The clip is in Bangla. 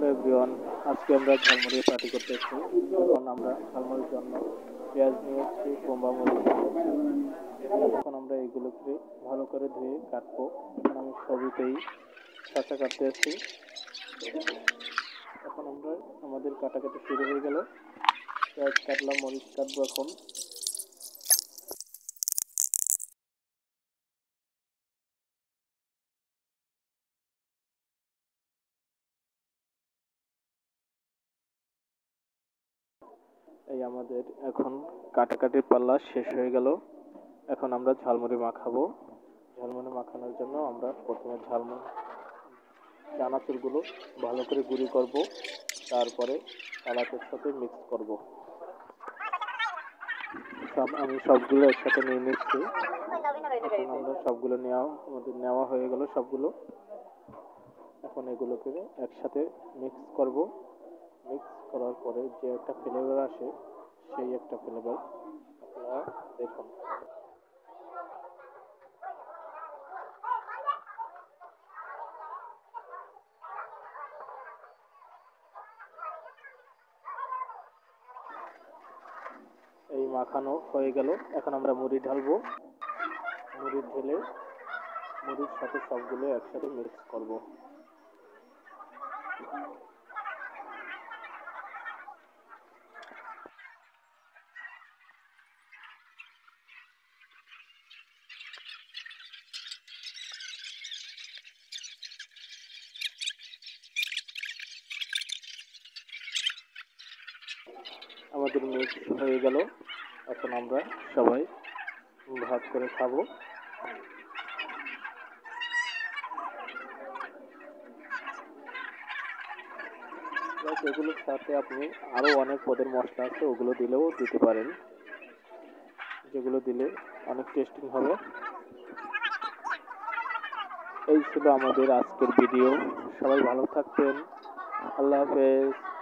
হ্যালো এভরিওয়ান, আজকে আমরা ঝালমুড়ি পার্টি করতেছি। এখন আমরা ঝালমুড়ির জন্য পেঁয়াজ নিয়েছি, বোম্বা মরিচ নিয়েছি। এখন আমরা এগুলোকে ভালো করে ধুয়ে কাটবো। এখন আমি ছবিতেই শসা কাটতেছি। এখন আমাদের কাটাকাটি শুরু হয়ে গেল। পেঁয়াজ কাটলাম, মরিচ কাটবো এখন। এই আমাদের এখন কাটাকাটির পাল্লা শেষ হয়ে গেল। এখন আমরা ঝালমুড়ি মাখাবো। ঝালমুড়ি মাখানোর জন্য আমরা প্রথমে চানাচুরগুলো ভালো করে গুঁড়ি করব, তারপরে সালাদের সাথে মিক্স করব। আমি সবগুলো একসাথে নিয়ে নিচ্ছি। এখন আমরা সবগুলো নেওয়া হয়ে গেল সবগুলো। এখন এগুলোকে একসাথে মিক্স করব। মিক্স করার পরে যে একটা ফ্লেভার আসে, সেই একটা ফ্লেভার আপনারা দেখুন। এই মাখানো হয়ে গেল। এখন আমরা মুড়ি ঢালবো। মুড়ি ঢেলে মুড়ির সাথে সবগুলো একসাথে মিক্স করব। আমাদের মিক্স হয়ে গেল। এখন আমরা সবাই ভাগ করে খাবো। এগুলোর সাথে আপনি আরো অনেক পদের মশলা আছে, ওগুলো দিলেও দিতে পারেন, যেগুলো দিলে অনেক টেস্টিং হবে। এই ছিল আমাদের আজকের ভিডিও। সবাই ভালো থাকবেন। আল্লাহ হাফেজ।